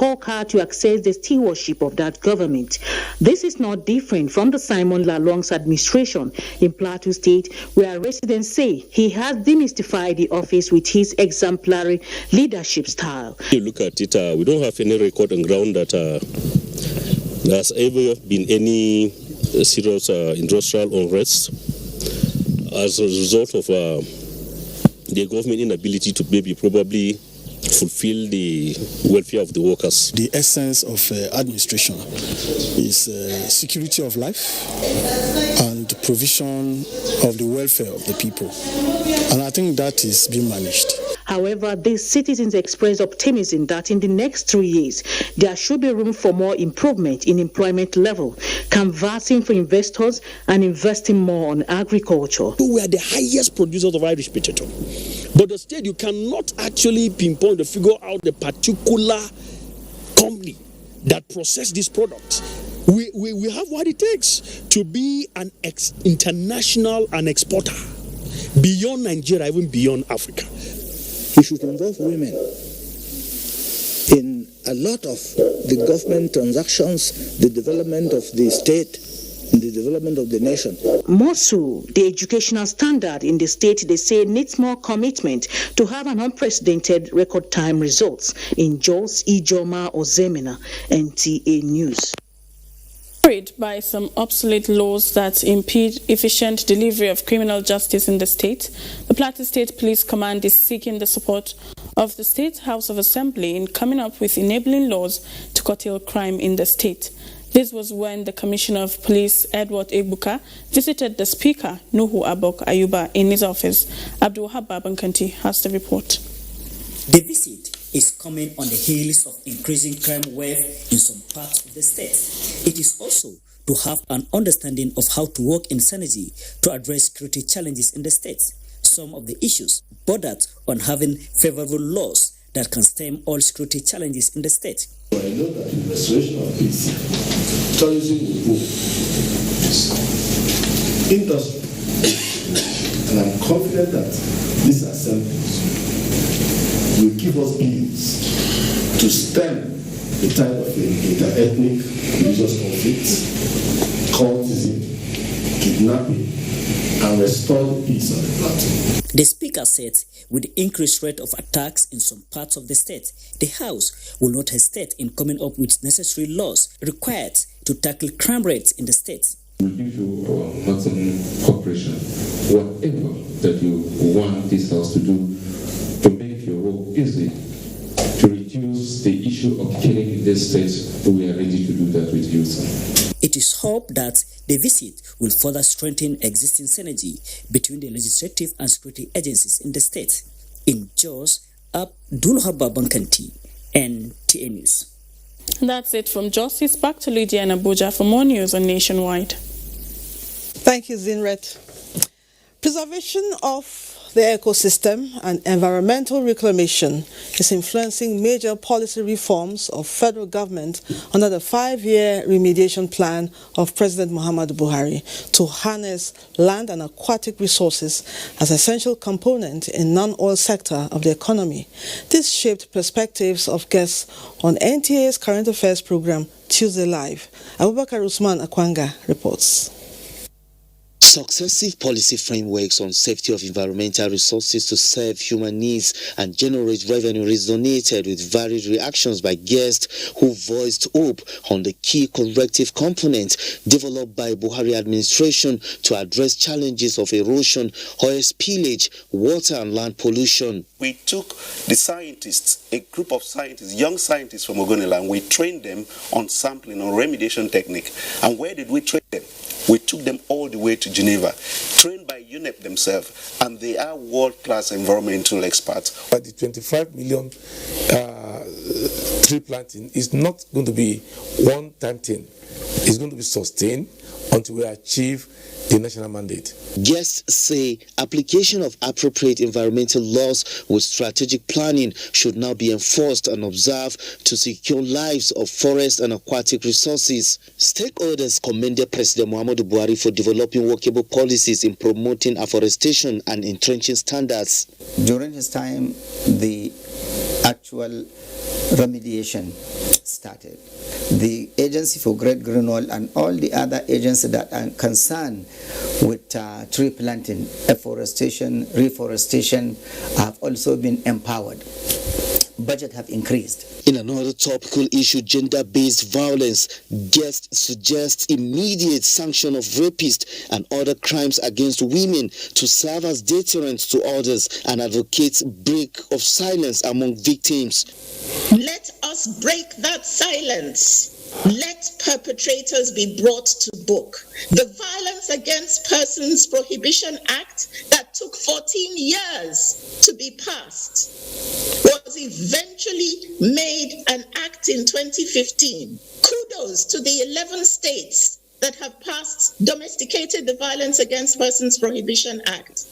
scorecard to access the stewardship of that government. This is not different from the Simon Lalong's administration in Plateau State, where residents say he has demystified the office with his exemplary leadership style. You look at it, we don't have any record on ground that there's ever been any serious industrial unrest as a result of the government inability to probably fulfill the welfare of the workers. The essence of administration is security of life and provision of the welfare of the people. And I think that is being managed. However, these citizens express optimism that in the next 3 years, there should be room for more improvement in employment level, canvassing for investors and investing more on agriculture. We are the highest producers of Irish potato. But the state, you cannot actually pinpoint or figure out the particular company that processes this product. We have what it takes to be an international exporter beyond Nigeria, even beyond Africa. We should involve women in a lot of the government transactions, the development of the state, the development of the nation. More so, the educational standard in the state, they say, needs more commitment to have an unprecedented record time results. In Jos Ijoma Ozemena, NTA News. Worried by some obsolete laws that impede efficient delivery of criminal justice in the state, the Plateau State Police Command is seeking the support of the State House of Assembly in coming up with enabling laws to curtail crime in the state. This was when the Commissioner of Police, Edward Ebuka, visited the Speaker, Nuhu Abok Ayuba, in his office. Abdulwahab Babankanti has the report. The visit is coming on the heels of increasing crime wave in some parts of the state. It is also to have an understanding of how to work in synergy to address security challenges in the state. Some of the issues bordered on having favorable laws that can stem all security challenges in the state. I know that in the restoration of peace, tourism will boom, industry, and I'm confident that this assembly will give us means to stem the type of inter-ethnic religious conflicts, cultism, kidnapping, and restore the peace of the plateau. The Speaker said with the increased rate of attacks in some parts of the state, the House will not hesitate in coming up with necessary laws required to tackle crime rates in the state. We give you our maximum cooperation, whatever that you want this House to do to make your work easy, to reduce the issue of killing in this state. We are ready to do that with you, sir. It is hoped that the visit will further strengthen existing synergy between the legislative and security agencies in the state. In Jos, Abdulwahab Babankanti, NTA News. That's it from Jos. It's back to Lydia and Abuja for more news on Nationwide. Thank you, Zinret. Preservation of the ecosystem and environmental reclamation is influencing major policy reforms of federal government under the 5-year remediation plan of President Muhammadu Buhari to harness land and aquatic resources as essential component in non-oil sector of the economy. This shaped perspectives of guests on NTA's Current Affairs program Tuesday Live. Abubakar Usman Akwanga reports. Successive policy frameworks on safety of environmental resources to serve human needs and generate revenue resonated with varied reactions by guests who voiced hope on the key corrective components developed by Buhari administration to address challenges of erosion, oil spillage, water and land pollution. We took the scientists, a group of scientists, young scientists from Ogoniland, we trained them on sampling, on remediation technique. And where did we train them? We took them all the way to Geneva, trained by UNEP themselves, and they are world-class environmental experts. But the 25 million tree planting is not going to be one-time thing. It's going to be sustained until we achieve the national mandate. Guests say application of appropriate environmental laws with strategic planning should now be enforced and observed to secure lives of forest and aquatic resources. Stakeholders commended President Muhammadu Buhari for developing workable policies in promoting afforestation and entrenching standards. During his time, the actual remediation started. The Agency for Great Green Wall and all the other agencies that are concerned with tree planting, afforestation, reforestation have also been empowered. Budget have increased. In another topical issue, gender-based violence, guests suggest immediate sanction of rapists and other crimes against women to serve as deterrent to others and advocates break of silence among victims. Let us break that silence. Let perpetrators be brought to book. The Violence Against Persons Prohibition Act that took 14 years to be passed was eventually made an act in 2015. Kudos to the 11 states that have domesticated the Violence Against Persons Prohibition Act.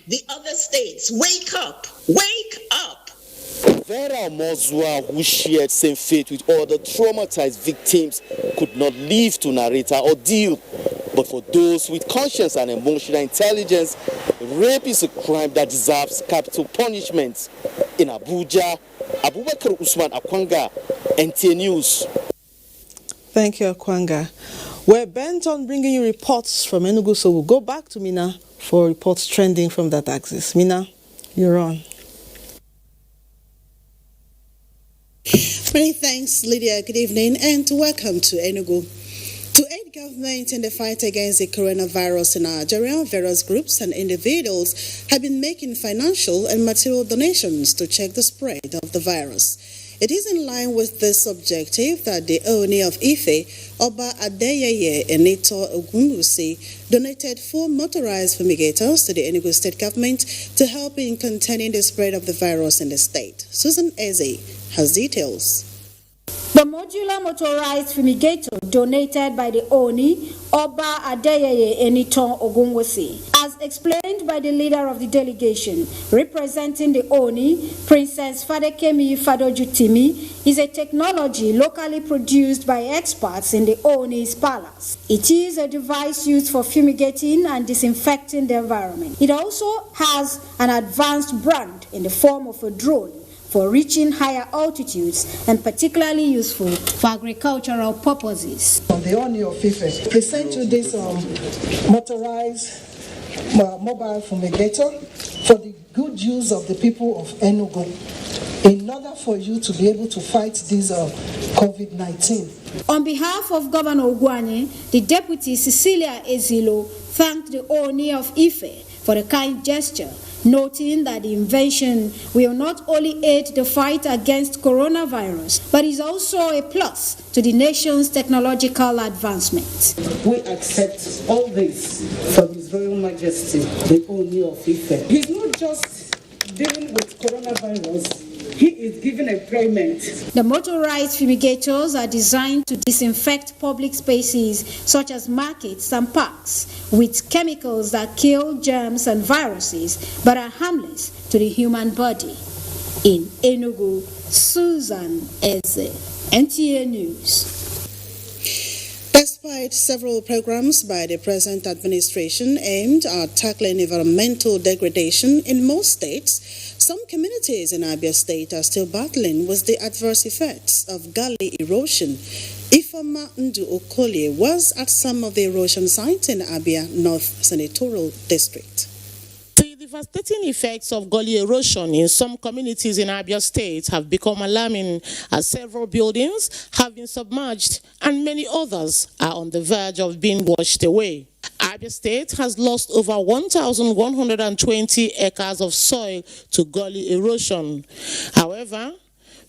The other states, wake up, wake up. Vera Mozua, who shared same fate with other traumatized victims, could not live to narrate her ordeal. But for those with conscience and emotional intelligence, rape is a crime that deserves capital punishment. In Abuja, Abubakar Usman Akwanga, NTA News. Thank you, Akwanga. We're bent on bringing you reports from Enugu, so we'll go back to Mina for reports trending from that axis. Mina, you're on. Many thanks, Lydia. Good evening and welcome to Enugu. To aid government in the fight against the coronavirus in Nigeria, various groups and individuals have been making financial and material donations to check the spread of the virus. It is in line with this objective that the Oni of Ife, Oba Adese Enito Ogunwusi, donated 4 motorized fumigators to the Enugu state government to help in containing the spread of the virus in the state. Susan Eze has details. The modular motorized fumigator donated by the Oni, Oba Adese Enito Ogunwusi, as explained by the leader of the delegation, representing the Oni, Princess Fadekemi Fadojutimi, is a technology locally produced by experts in the Oni's palace. It is a device used for fumigating and disinfecting the environment. It also has an advanced brand in the form of a drone for reaching higher altitudes and particularly useful for agricultural purposes. The Oni of Ife, they sent you this motorized mobile fumigator for the good use of the people of Enugu in order for you to be able to fight this COVID-19. On behalf of Governor Ogwane, the Deputy Cecilia Ezilo thanked the Oni of Ife for the kind gesture, noting that the invention will not only aid the fight against coronavirus, but is also a plus to the nation's technological advancement. We accept all this from His Royal Majesty, the Oni of Ife. He's not just dealing with coronavirus, he is given a payment. The motorized fumigators are designed to disinfect public spaces such as markets and parks with chemicals that kill germs and viruses but are harmless to the human body. In Enugu, Susan Eze, NTA News. Despite several programs by the present administration aimed at tackling environmental degradation in most states, some communities in Abia State are still battling with the adverse effects of gully erosion. Ifoma Ndu Okolie was at some of the erosion sites in Abia North Senatorial District. The devastating effects of gully erosion in some communities in Abia State have become alarming as several buildings have been submerged and many others are on the verge of being washed away. Abia State has lost over 1,120 acres of soil to gully erosion. However,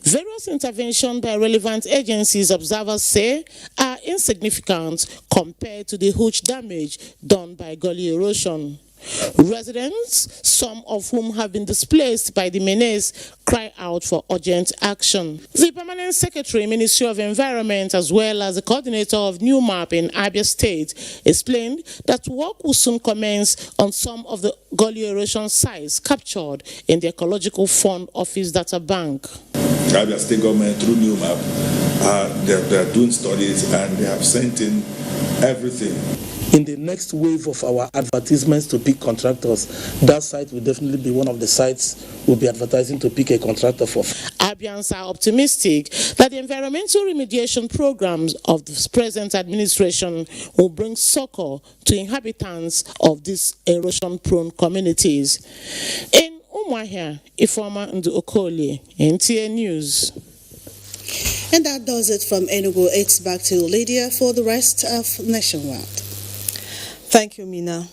various interventions by relevant agencies, observers say, are insignificant compared to the huge damage done by gully erosion. Residents, some of whom have been displaced by the menace, cry out for urgent action. The Permanent Secretary, Ministry of Environment, as well as the coordinator of NewMap in Abia State, explained that work will soon commence on some of the gully erosion sites captured in the Ecological Fund Office Data Bank. Abia State government, through NewMap, they're doing studies and they have sent in everything. in the next wave of our advertisements to pick contractors, that site will definitely be one of the sites we'll be advertising to pick a contractor for. Abians are optimistic that the environmental remediation programs of the present administration will bring succor to inhabitants of these erosion-prone communities. In Umuahia, Ifeoma Ndu-Okoli, NTA News. And that does it from Enugu. It's back to Lydia for the rest of Nationwide. Thank you, Mina.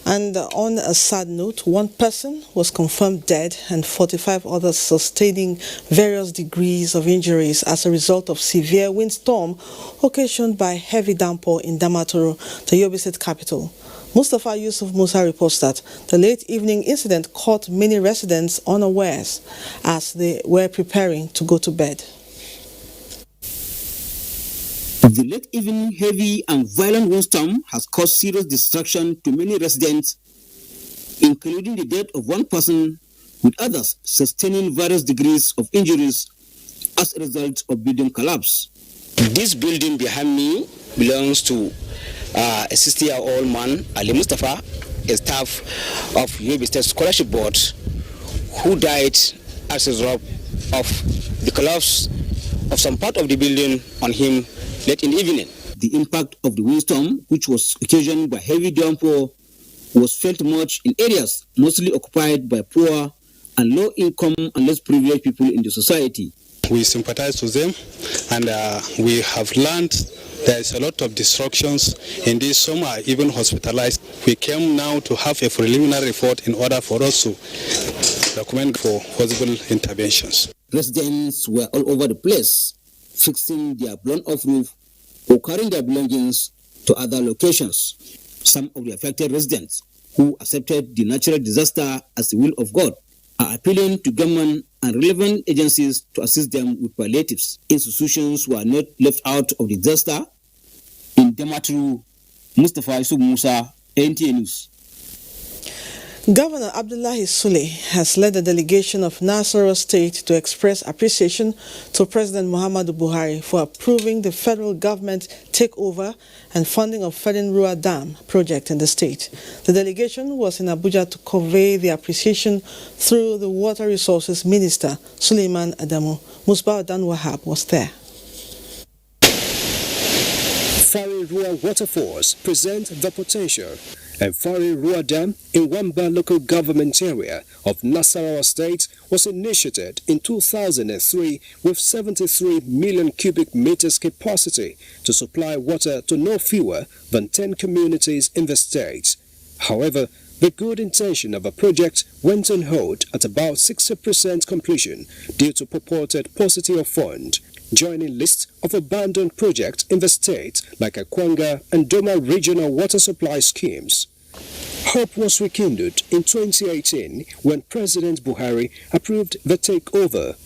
And on a sad note, one person was confirmed dead and 45 others sustaining various degrees of injuries as a result of severe windstorm occasioned by heavy downpour in Damaturu, the Yobe State capital. Mustafa Yusuf Musa reports that the late evening incident caught many residents unawares as they were preparing to go to bed. The late evening heavy and violent windstorm has caused serious destruction to many residents, including the death of one person, with others sustaining various degrees of injuries as a result of building collapse. This building behind me belongs to a 60-year-old man, Ali Mustafa, a staff of Yobe State Scholarship Board, who died as a result of the collapse of some part of the building on him late in the evening. The impact of the windstorm, which was occasioned by heavy downpour, was felt much in areas mostly occupied by poor and low-income and less privileged people in the society. We sympathize with them, and we have learned there is a lot of destructions in this. Some are even hospitalized. We came now to have a preliminary report in order for us to document for possible interventions. Residents were all over the place, fixing their blown-off roof or carrying their belongings to other locations. Some of the affected residents, who accepted the natural disaster as the will of God, are appealing to government and relevant agencies to assist them with palliatives. Institutions were not left out of the disaster. In Damaturu, Mustafa Yusuf Musa, NTA News. Governor Abdullahi Sule has led a delegation of Nasarawa State to express appreciation to President Muhammadu Buhari for approving the federal government takeover and funding of Fedin Ruwa Dam project in the state. The delegation was in Abuja to convey the appreciation through the Water Resources Minister, Suleiman Adamu. Musbah Dan Wahab was there. Fari Ruwa Waterfalls present the potential, and Fari Ruwa Dam in Wamba local government area of Nasarawa State was initiated in 2003 with 73 million cubic meters capacity to supply water to no fewer than 10 communities in the state. However, the good intention of a project went on hold at about 60% completion due to purported paucity of fund. Joining list of abandoned projects in the state like Akwanga and Doma regional water supply schemes. Hope was rekindled in 2018 when President Buhari approved the takeover.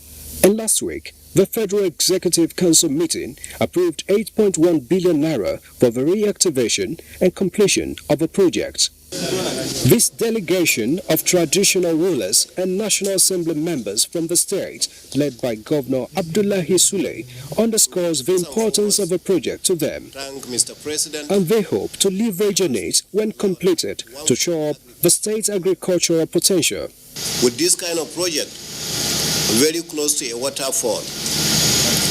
And last week, the Federal Executive Council meeting approved 8.1 billion naira for the reactivation and completion of a project. This delegation of traditional rulers and National Assembly members from the state, led by Governor Abdullahi Sule, underscores the importance of the project to them. Thank Mr. President. And they hope to leverage on it when completed to show up the state's agricultural potential. With this kind of project, very close to a waterfall,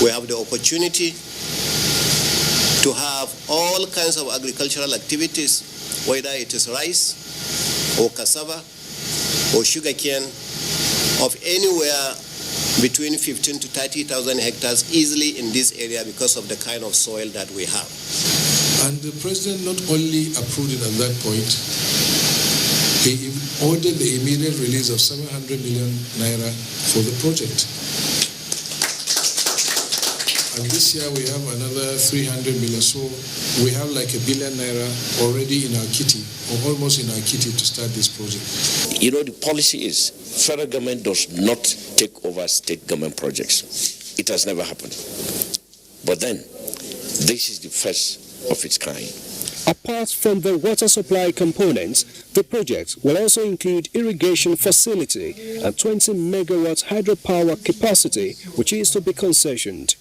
we have the opportunity to have all kinds of agricultural activities, whether it is rice or cassava or sugarcane, of anywhere between 15 to 30,000 hectares easily in this area because of the kind of soil that we have. And the president not only approved it at that point, he ordered the immediate release of 700 million naira for the project. And this year we have another 300 million. So we have like $1 billion naira already in our kitty, or almost in our kitty, to start this project. You know, the policy is federal government does not take over state government projects. It has never happened. But then, this is the first of its kind. Apart from the water supply components, the project will also include irrigation facility and 20 megawatt hydropower capacity, which is to be concessioned.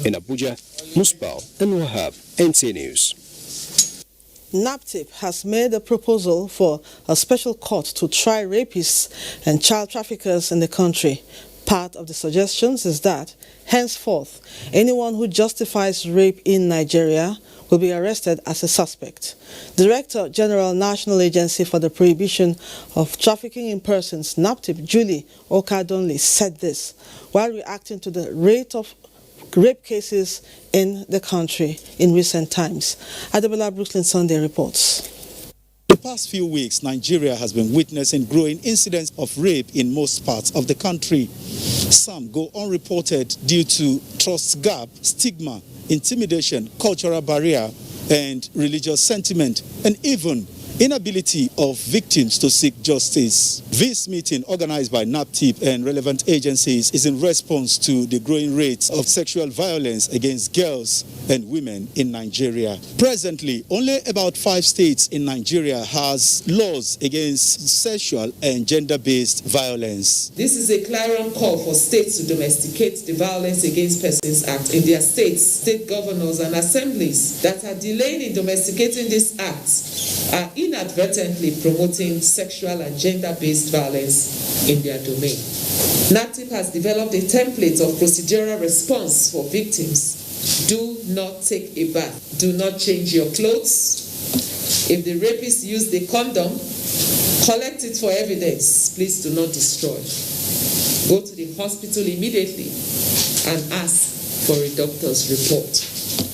In Abuja, Musbah and Wahab, NTA News. NAPTIP has made a proposal for a special court to try rapists and child traffickers in the country. Part of the suggestions is that, henceforth, anyone who justifies rape in Nigeria will be arrested as a suspect. Director General National Agency for the Prohibition of Trafficking in Persons, NAPTIP, Julie Okadonli, said this while reacting to the rate of rape cases in the country in recent times. Adebola Brooklyn Sunday reports. The past few weeks, Nigeria has been witnessing growing incidents of rape in most parts of the country. Some go unreported due to trust gap, stigma, intimidation, cultural barrier, and religious sentiment, and even inability of victims to seek justice. This meeting, organized by NAPTIP and relevant agencies, is in response to the growing rates of sexual violence against girls and women in Nigeria. Presently, only about 5 states in Nigeria has laws against sexual and gender-based violence. This is a clarion call for states to domesticate the Violence Against Persons Act in their states. State governors and assemblies that are delaying in domesticating this act are inadvertently promoting sexual and gender-based violence in their domain. NAPTIP has developed a template of procedural response for victims. Do not take a bath. Do not change your clothes. If the rapist used a condom, collect it for evidence. Please do not destroy. Go to the hospital immediately and ask for a doctor's report.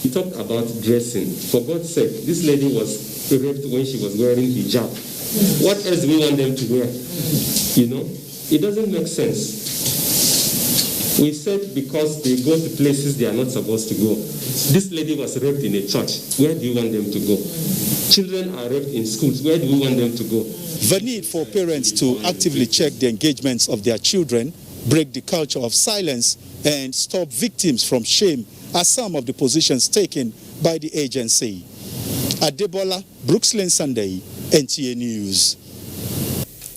You talked about dressing. For God's sake, this lady was raped when she was wearing hijab. What else do we want them to wear? You know, it doesn't make sense. We said because they go to places they are not supposed to go. This lady was raped in a church. Where do you want them to go? Children are raped in schools. Where do we want them to go? The need for parents to actively check the engagements of their children, break the culture of silence, and stop victims from shame are some of the positions taken by the agency. Adebola Brooklyn Sunday, NTA News.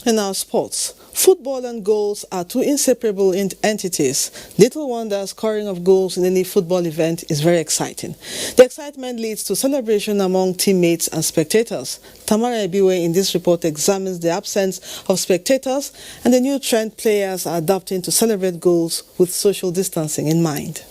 In our sports, football and goals are two inseparable entities. Little wonder scoring of goals in any football event is very exciting. The excitement leads to celebration among teammates and spectators. Tamara Ebiwe in this report examines the absence of spectators and the new trend players are adopting to celebrate goals with social distancing in mind.